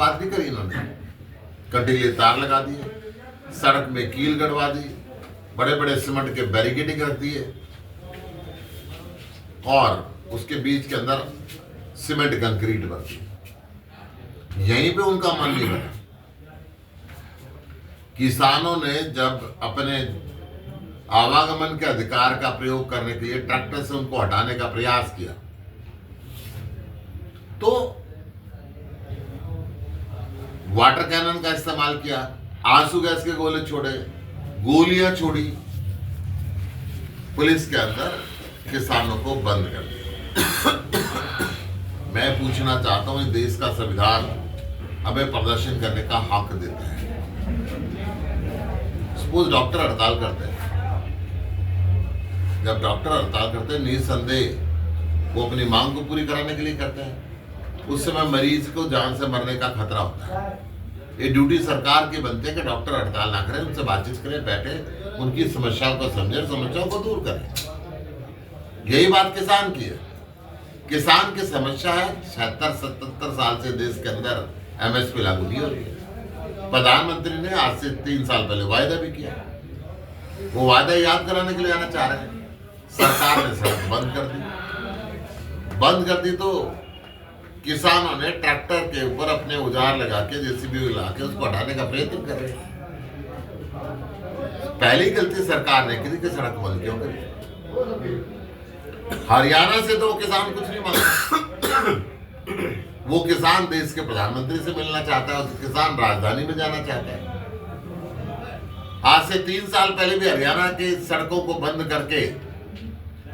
बात नहीं करी इन्होंने। कंटीले तार लगा दिए, सड़क में कील गड़वा दी, बड़े बड़े सीमेंट के बैरिकेडिंग रख दिए और उसके बीच के अंदर सीमेंट कंक्रीट भर दी। यहीं पे उनका मन नहीं बना। किसानों ने जब अपने आवागमन के अधिकार का प्रयोग करने के लिए ट्रैक्टर से उनको हटाने का प्रयास किया तो वाटर कैनन का इस्तेमाल किया, आंसू गैस के गोले छोड़े, गोलियां छोड़ी, पुलिस के अंदर किसानों को बंद कर दिया। मैं पूछना चाहता हूं, इस देश का संविधान हमें प्रदर्शन करने का हक देता है। सपोज डॉक्टर हड़ताल करते हैं, जब डॉक्टर हड़ताल करते हैं निसंदेह वो अपनी मांग को पूरी कराने के लिए करते हैं। उस समय मरीज को जान से मरने का खतरा होता है। ये ड्यूटी सरकार की बनती है कि डॉक्टर हड़ताल ना करें, उनसे बातचीत करें, बैठे, उनकी समस्याओं को समझें, समस्याओं को दूर करें। यही बात किसान की है। किसान की समस्या है 76-77 साल से देश के अंदर एमएसपी लागू नहीं हो रही है। प्रधानमंत्री ने आज से 3 साल पहले वायदा भी किया, वो वायदा याद कराने के लिए आना चाह रहे हैं। सरकार ने सड़क बंद कर दी तो किसानों ने ट्रैक्टर के ऊपर अपने औजार लगा के, जेसीबी लगा के उसको हटाने का प्रयत्न कर रहे हैं। पहली गलती सरकार ने की कि सड़क बंद क्यों करी। हरियाणा से तो वो किसान कुछ नहीं मांगता, वो किसान देश के प्रधानमंत्री से मिलना चाहता है, किसान राजधानी में जाना चाहता है। आज से 3 साल पहले भी हरियाणा की सड़कों को बंद करके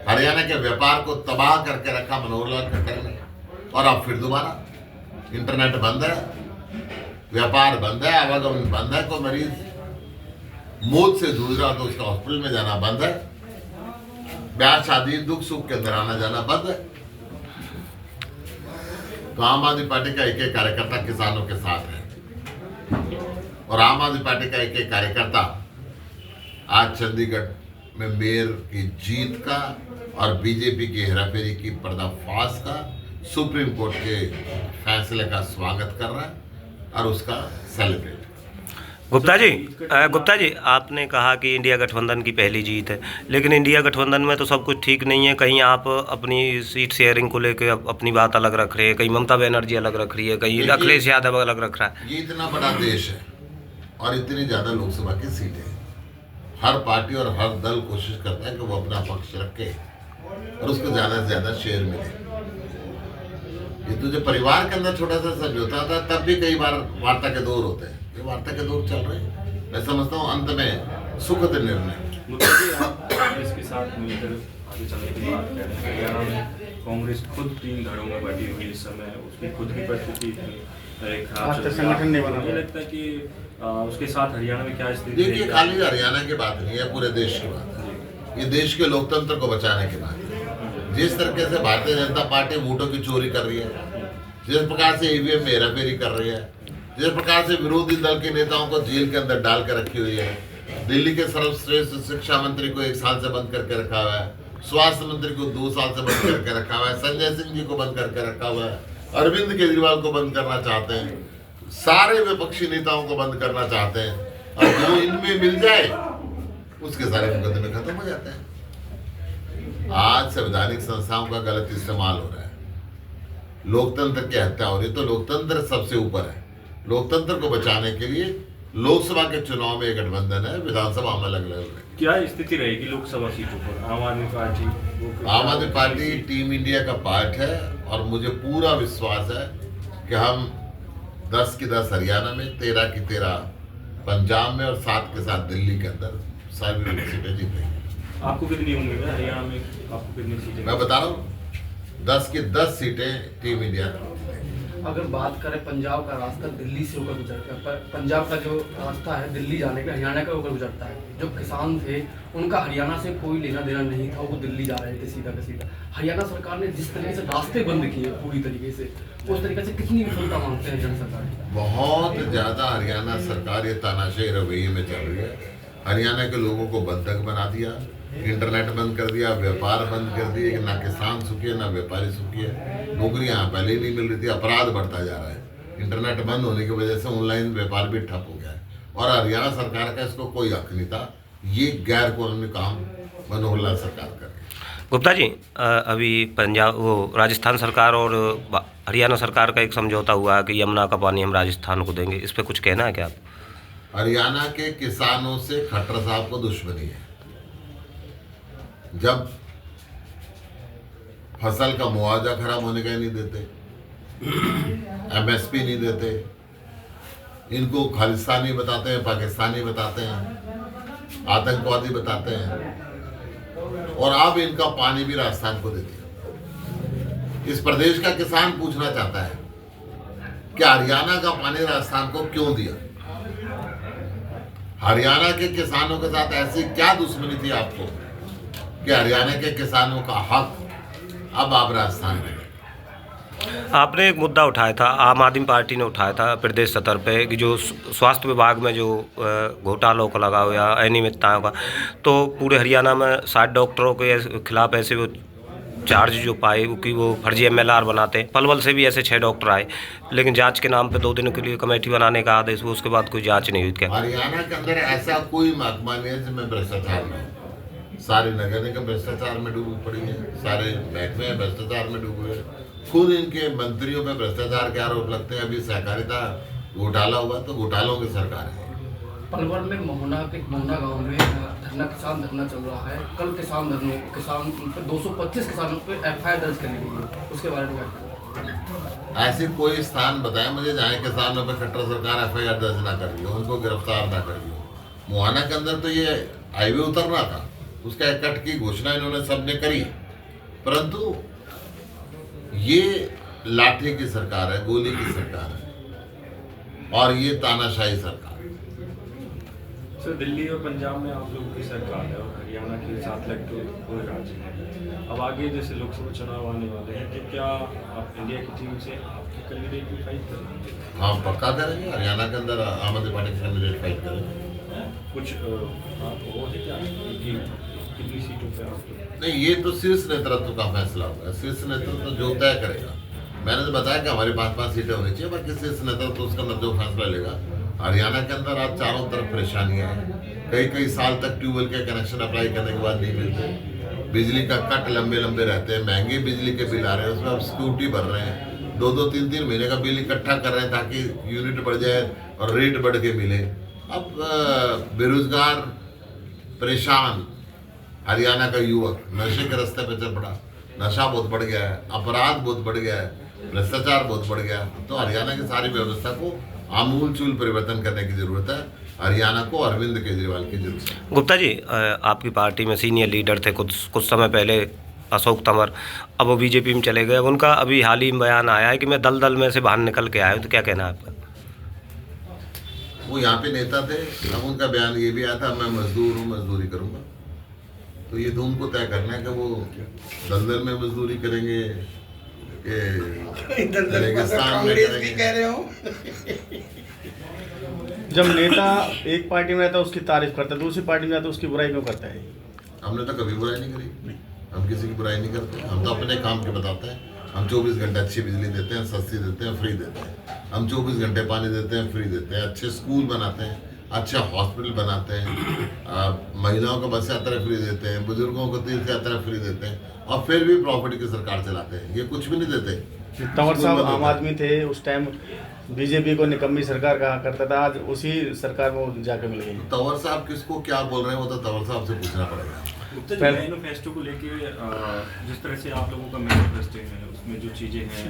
हरियाणा के व्यापार को तबाह करके रखा मनोहर लाल खट्टर ने, और अब फिर दोबारा इंटरनेट बंद है, व्यापार बंद है, आवागमन बंद है। कोई मरीज मौत से जूझ रहा तो उसका हॉस्पिटल में जाना बंद है, ब्याह शादी दुख सुख के अंदर आना जाना बंद है। तो आम आदमी पार्टी का एक कार्यकर्ता किसानों के साथ है और आम आदमी पार्टी का एक कार्यकर्ता आज चंडीगढ़ में मेयर की जीत का और बीजेपी की हेराफेरी की पर्दाफाश का, सुप्रीम कोर्ट के फैसले का स्वागत कर रहा है और उसका सेलिब्रेट। गुप्ता जी, आपने कहा कि इंडिया गठबंधन की पहली जीत है, लेकिन इंडिया गठबंधन में तो सब कुछ ठीक नहीं है। कहीं आप अपनी सीट शेयरिंग को लेकर अपनी बात अलग रख रहे हैं, कहीं ममता बनर्जी अलग रख रही है, कहीं अखिलेश यादव अलग रख रहा है। ये इतना बड़ा देश है और इतनी ज़्यादा लोकसभा की सीटें हैं। हर पार्टी और हर दल कोशिश करता है कि वो अपना पक्ष रखे और उसको ज़्यादा से ज़्यादा शेयर मिले। ये तो जो परिवार के अंदर छोटा सा समझौता था, तब भी कई बार वार्ता के दौर होते हैं। ये वार्ता के दौर चल रहे हैं। मैं समझता हूँ अंत में सुखद निर्णय। आप इसके साथ मिलकर आगे चलने की बात कर रहे हैं। हरियाणा में कांग्रेस खुद 3 धड़ों में बटी हुई इस समय, उसकी खुद की परिस्थिति खराब चल रही है। मुझे लगता है कि उसके साथ हरियाणा में क्या स्थिति है? देखिए, खाली हरियाणा की बात नहीं है, पूरे देश की बात है। ये देश के लोकतंत्र को बचाने की बात है। जिस तरीके से भारतीय जनता पार्टी वोटों की चोरी कर रही है, जिस प्रकार से ईवीएम में हेराफेरी कर रही है, जिस प्रकार से विरोधी दल के नेताओं को जेल के अंदर डाल कर रखी हुई है, दिल्ली के सर्वश्रेष्ठ शिक्षा मंत्री को 1 साल से बंद करके रखा हुआ है, स्वास्थ्य मंत्री को 2 साल से बंद करके रखा हुआ है, संजय सिंह जी को बंद करके रखा हुआ है, अरविंद केजरीवाल को बंद करना चाहते हैं, सारे विपक्षी नेताओं को बंद करना चाहते हैं। और जो इनमें मिल जाए उसके सारे मुकदमे खत्म हो जाते हैं। आज संवैधानिक संस्थाओं का गलत इस्तेमाल हो रहा है, लोकतंत्र की हत्या हो रही है। तो लोकतंत्र सबसे ऊपर है। लोकतंत्र को बचाने के लिए लोकसभा के चुनाव में गठबंधन है, विधानसभा में अलग अलग है। क्या स्थिति रहेगी लोकसभा सीटों पर? आम आदमी पार्टी टीम इंडिया का पार्ट है और मुझे पूरा विश्वास है कि हम 10 की 10 हरियाणा में, 13 की 13 पंजाब में और 7 के 7 दिल्ली के अंदर सारी सीटें जीतेंगे। आपको कितनी उम्मीद है हरियाणा में? आपको कितनी सीटें? मैं बता रहा हूँ 10 की 10 सीटें टीम इंडिया। अगर बात करें पंजाब का रास्ता दिल्ली से होकर गुजरता है, पंजाब का जो रास्ता है दिल्ली जाने का हरियाणा का होकर गुजरता है। जो किसान थे उनका हरियाणा से कोई लेना देना नहीं था, वो दिल्ली जा रहे थे सीधा का सीधा। हरियाणा सरकार ने जिस तरीके से रास्ते बंद किए पूरी तरीके से, उस तरीके से कितनी विफलता मानते हैं जन सरकार? बहुत ज़्यादा हरियाणा सरकार ये तानाशाही रवैये में चल रही है। हरियाणा के लोगों को बंधक बना दिया, इंटरनेट बंद कर दिया, व्यापार बंद कर दिए। ना किसान सुखी है, ना व्यापारी सुखी है। नौकरियां पहले ही नहीं मिल रही थी, अपराध बढ़ता जा रहा है। इंटरनेट बंद होने की वजह से ऑनलाइन व्यापार भी ठप हो गया है और हरियाणा सरकार का इसको कोई हक नहीं था। ये गैर कानूनी काम मनोहर लाल सरकार कर रही है। गुप्ता जी, अभी पंजाब वो राजस्थान सरकार और हरियाणा सरकार का एक समझौता हुआ है कि यमुना का पानी हम राजस्थान को देंगे, इस पर कुछ कहना है क्या आप? हरियाणा के किसानों से खट्टर साहब को दुश्मनी है। जब फसल का मुआवजा खराब होने का ही नहीं देते, एमएसपी नहीं देते, इनको खालिस्तानी बताते हैं, पाकिस्तानी बताते हैं, आतंकवादी बताते हैं और अब इनका पानी भी राजस्थान को दे दिया। इस प्रदेश का किसान पूछना चाहता है कि हरियाणा का पानी राजस्थान को क्यों दिया? हरियाणा के किसानों के साथ ऐसी क्या दुश्मनी थी आपको कि हरियाणा के किसानों का हक अब आप राजस्थान में? आपने एक मुद्दा उठाया था, आम आदमी पार्टी ने उठाया था प्रदेश स्तर पे कि जो स्वास्थ्य विभाग में जो घोटालों का लगा हुआ या अनियमितताओं का, तो पूरे हरियाणा में 60 डॉक्टरों के खिलाफ ऐसे वो चार्ज जो पाए कि वो फर्जी MLR बनाते हैं। पलवल से भी ऐसे 6 डॉक्टर आए, लेकिन जांच के नाम पे 2 दिनों के लिए कमेटी बनाने का आदेश हुआ, उसके बाद कोई जांच नहीं हुई। क्या हरियाणा के अंदर ऐसा कोई महकमा नहीं है जिसमें भ्रष्टाचार न हो? सारे नगर निगम भ्रष्टाचार में डूबी पड़ी है, सारे महकमे भ्रष्टाचार में डूबे हैं, खुद इनके मंत्रियों पे भ्रष्टाचार के आरोप लगते हैं। अभी सहकारिता घोटाला हुआ तो घोटालों की सरकार है। पलवल में मोहना गांव में किसान धरना चल रहा है। कल किसान 225 किसानों पे FIR दर्ज करनी होगी, उसके बारे में ऐसे कोई स्थान बताए मुझे जहाँ किसानों पे खट्टर सरकार FIR दर्ज ना कर रही हो, उनको गिरफ्तार ना कर रही हो। मोहाना के अंदर तो ये हाईवे उतरना था, उसका कट की घोषणा इन्होंने सबने करी, परंतु ये लाठी की सरकार है, गोली की सरकार है और ये तानाशाही सरकार। सर, दिल्ली और पंजाब में आप लोगों की सरकार है और हरियाणा के 7 लाख कोई राज्य है। अब आगे जैसे लोकसभा चुनाव आने वाले हैं, तो क्या आप इंडिया की टीम से आपके कैंडिडेट भी फाइट करेंगे? हाँ, पक्का करेंगे। हरियाणा के अंदर आम आदमी पार्टी के कैंडिडेट फाइट करेंगे। कुछ आपको हो क्या कितनी सीटों पे आप? नहीं, ये तो शीर्ष नेतृत्व का फैसला होगा। शीर्ष नेतृत्व जो तय करेगा। मैंने तो बताया कि हमारी 5-5 सीटें होनी चाहिए, बाकी शीर्ष नेतृत्व उसका जो फैसला लेगा। हरियाणा के अंदर आज चारों तरफ परेशानियां हैं। कई साल तक ट्यूबवेल के कनेक्शन अप्लाई करने के बाद नहीं मिलते, बिजली का कट लंबे रहते हैं, महंगी बिजली के बिल आ रहे हैं, उसमें अब सिक्योरिटी भर रहे हैं, 2-2, 3-3 महीने का बिल इकट्ठा कर रहे हैं ताकि यूनिट बढ़ जाए और रेट बढ़ के मिले। अब बेरोजगार परेशान हरियाणा का युवक नशे के रास्ते पे चल पड़ा, नशा बहुत बढ़ गया है, अपराध बहुत बढ़ गया है, भ्रष्टाचार बहुत बढ़ गया। तो हरियाणा की सारी व्यवस्था को आमूलचूल परिवर्तन करने की जरूरत है। हरियाणा को अरविंद केजरीवाल की जरूरत है। गुप्ता जी, आपकी पार्टी में सीनियर लीडर थे कुछ समय पहले अशोक तंवर, अब वो बीजेपी में चले गए। उनका अभी हाल ही में बयान आया है कि मैं दलदल में से बाहर निकल के आया हूँ, तो क्या कहना है आपका? वो यहाँ पे नेता थे, अब उनका बयान ये भी आया था मैं मजदूर हूँ, मजदूरी करूँगा। तो ये तो उनको तय करना है कि वो दलदल में मजदूरी करेंगे कि रेगिस्तान में करेंगे। जब नेता एक पार्टी में रहता है उसकी तारीफ करता है, दूसरी पार्टी में रहता है उसकी बुराई क्यों करता है? हमने तो कभी बुराई नहीं करी, हम किसी की बुराई नहीं करते। हम तो अपने काम के बताते हैं। हम 24 घंटे अच्छी बिजली देते हैं, सस्ती देते हैं, फ्री देते हैं। हम 24 घंटे पानी देते हैं, फ्री देते हैं, अच्छे स्कूल बनाते हैं, अच्छे हॉस्पिटल बनाते हैं, महिलाओं को बस यात्रा फ्री देते हैं, बुजुर्गों को तीर्थ यात्रा फ्री देते हैं और फिर भी प्रॉफिट की सरकार चलाते हैं। ये कुछ भी नहीं देते। तंवर साहब आम आदमी थे उस टाइम, बीजेपी को निकम्मी सरकार कहा करता था, आज उसी सरकार में वो जाकर मिल गई। तंवर साहब किसको क्या बोल रहे हैं वो तो तंवर साहब से पूछना पड़ेगा। गुप्ता जी, मैनिफेस्टो को लेके जिस तरह से आप लोगों का मैनिफेस्टो है उसमें जो चीज़ें हैं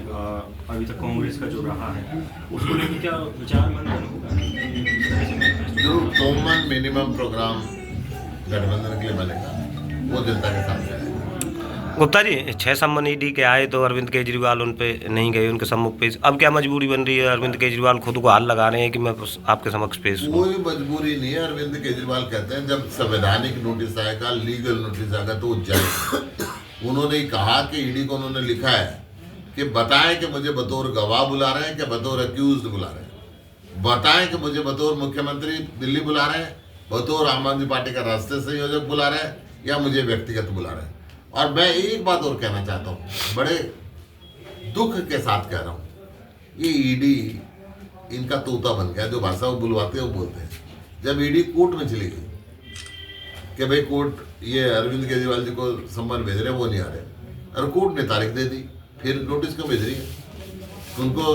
अभी तक कांग्रेस का जो रहा है उसको लेके क्या विचार मंथन होगा? जो कॉमन मिनिमम प्रोग्राम गठबंधन के लिए बनेगा वो जनता के सामने आएगा। गुप्ता जी, 6 सम्मन ईडी के आए तो अरविंद केजरीवाल उन पे नहीं गए, उनके सम्मुख पेश। अब क्या मजबूरी बन रही है? अरविंद केजरीवाल खुद को हाल लगा रहे हैं कि मैं आपके समक्ष पेश हूं। कोई मजबूरी नहीं है। अरविंद केजरीवाल कहते हैं जब संवैधानिक नोटिस आएगा, लीगल नोटिस आएगा तो वो जाए। उन्होंने कहा कि ईडी को उन्होंने लिखा है कि बताएं कि मुझे बतौर गवाह बुला रहे हैं, कि बतौर अक्यूज्ड बुला रहे हैं, बताएं कि मुझे बतौर मुख्यमंत्री दिल्ली बुला रहे हैं, बतौर आम आदमी पार्टी का राष्ट्रीय संयोजक बुला रहे हैं या मुझे व्यक्तिगत बुला रहे हैं। और मैं एक बात और कहना चाहता हूँ, बड़े दुख के साथ कह रहा हूँ, ये ईडी इनका तोता बन गया, जो भाषा वो बुलवाते हैं वो बोलते हैं। जब ईडी कोर्ट में चली गई कि भाई कोर्ट ये अरविंद केजरीवाल जी को सम्मान भेज रहे हैं, वो नहीं आ रहे, और कोर्ट ने तारीख दे दी, फिर नोटिस क्यों भेज रही है? उनको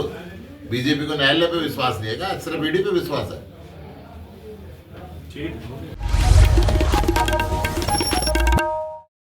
बीजेपी को न्यायालय पे विश्वास नहीं है क्या? सिर्फ ईडी पे विश्वास है। ठीक।